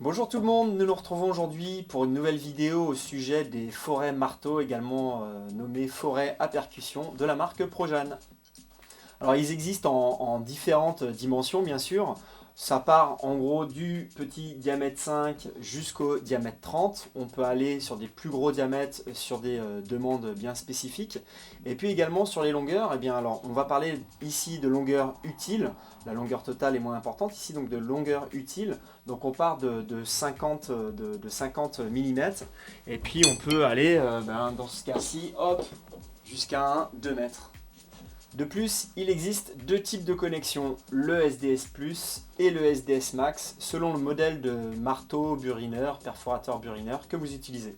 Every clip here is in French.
Bonjour tout le monde, nous nous retrouvons aujourd'hui pour une nouvelle vidéo au sujet des forêts marteaux, également nommées forêts à percussion, de la marque Projan. Alors ils existent en différentes dimensions bien sûr. Ça part en gros du petit diamètre 5 jusqu'au diamètre 30. On peut aller sur des plus gros diamètres sur des demandes bien spécifiques. Et puis également sur les longueurs, eh bien alors on va parler ici de longueur utile. La longueur totale est moins importante ici, donc de longueur utile. Donc on part de 50 mm. Et puis on peut aller dans ce cas-ci, hop, jusqu'à 2 mètres. De plus, il existe deux types de connexions, le SDS Plus et le SDS Max, selon le modèle de marteau burineur, perforateur burineur que vous utilisez.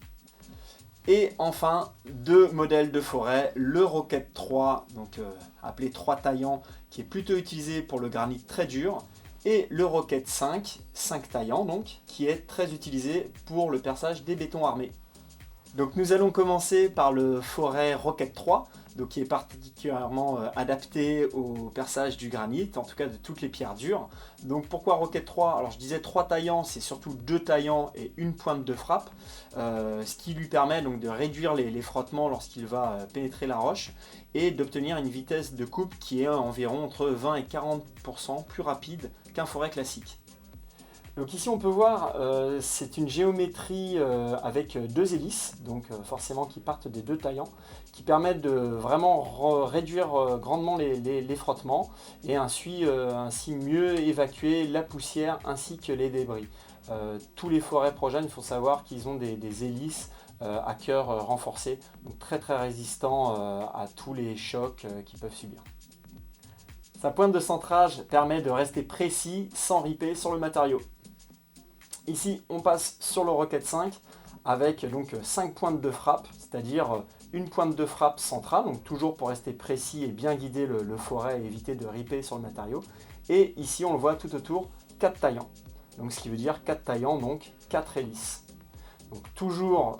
Et enfin, deux modèles de forêt, le Rocket 3, donc appelé 3 taillants, qui est plutôt utilisé pour le granit très dur, et le Rocket 5, 5 taillants donc, qui est très utilisé pour le perçage des bétons armés. Donc nous allons commencer par le forêt Rocket 3, donc qui est particulièrement adapté au perçage du granit, en tout cas de toutes les pierres dures. Donc pourquoi Rocket 3? Alors je disais 3 taillants, c'est surtout 2 taillants et une pointe de frappe, ce qui lui permet donc de réduire les frottements lorsqu'il va pénétrer la roche et d'obtenir une vitesse de coupe qui est environ entre 20 et 40% plus rapide qu'un forêt classique. Donc ici on peut voir, c'est une géométrie avec deux hélices, donc forcément qui partent des deux taillants, qui permettent de vraiment réduire grandement les frottements et ainsi mieux évacuer la poussière ainsi que les débris. Tous les forêts Projan, il faut savoir qu'ils ont des hélices à cœur renforcé, donc très résistants à tous les chocs qu'ils peuvent subir. Sa pointe de centrage permet de rester précis sans riper sur le matériau. Ici, on passe sur le Rocket 5 avec donc 5 pointes de frappe, c'est-à-dire une pointe de frappe centrale, donc toujours pour rester précis et bien guider le forêt et éviter de riper sur le matériau. Et ici, on le voit tout autour, 4 taillants. Donc ce qui veut dire 4 taillants, donc 4 hélices. Donc toujours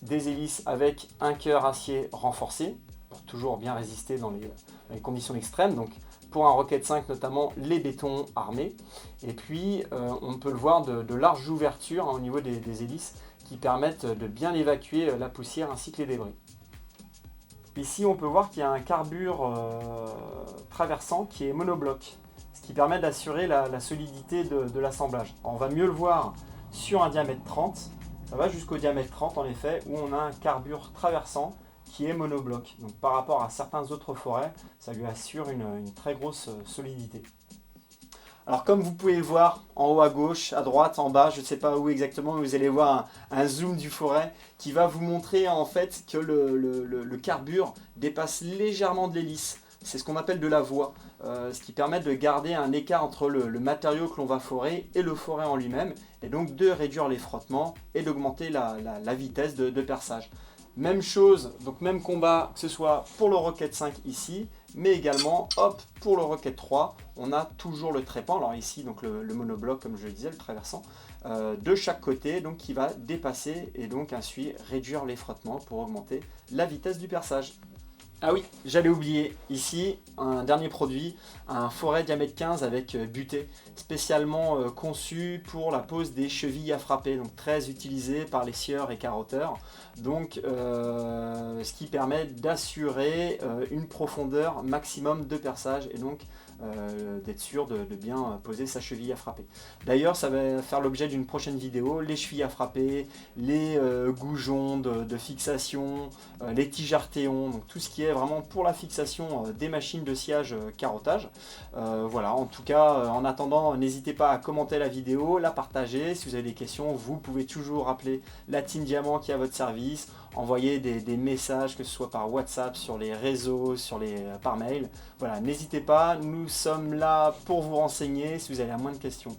des hélices avec un cœur acier renforcé, pour toujours bien résister dans les conditions extrêmes. Donc pour un Rocket 5 notamment les bétons armés, et puis on peut le voir de larges ouvertures au niveau des hélices qui permettent de bien évacuer la poussière ainsi que les débris. Ici on peut voir qu'il y a un carbure traversant qui est monobloc, ce qui permet d'assurer la solidité de l'assemblage. On va mieux le voir sur un diamètre 30, ça va jusqu'au diamètre 30 en effet, où on a un carbure traversant qui est monobloc. Donc par rapport à certains autres forêts, ça lui assure une très grosse solidité. Alors comme vous pouvez le voir en haut à gauche, à droite, en bas, je ne sais pas où exactement, mais vous allez voir un zoom du forêt qui va vous montrer en fait que le carbure dépasse légèrement de l'hélice. C'est ce qu'on appelle de la voie, ce qui permet de garder un écart entre le matériau que l'on va forer et le forêt en lui-même, et donc de réduire les frottements et d'augmenter la vitesse de perçage. Même chose, donc même combat, que ce soit pour le Rocket 5 ici, mais également, hop, pour le Rocket 3, on a toujours le trépan, alors ici, donc le monobloc, comme je le disais, le traversant, de chaque côté, donc qui va dépasser et donc ainsi réduire les frottements pour augmenter la vitesse du perçage. Ah oui, j'allais oublier, ici un dernier produit, un forêt diamètre 15 avec butée, spécialement conçu pour la pose des chevilles à frapper, donc très utilisé par les scieurs et carotteurs, donc ce qui permet d'assurer une profondeur maximum de perçage et donc d'être sûr de bien poser sa cheville à frapper. D'ailleurs, ça va faire l'objet d'une prochaine vidéo, les chevilles à frapper, les goujons de fixation, les tiges artéons, donc tout ce qui est vraiment pour la fixation des machines de sciage carottage. Voilà, en tout cas, en attendant, n'hésitez pas à commenter la vidéo, la partager. Si vous avez des questions, vous pouvez toujours appeler la Team Diamant qui est à votre service, envoyer des messages, que ce soit par WhatsApp, sur les réseaux, par mail. Voilà, n'hésitez pas, nous sommes là pour vous renseigner si vous avez la moindre question.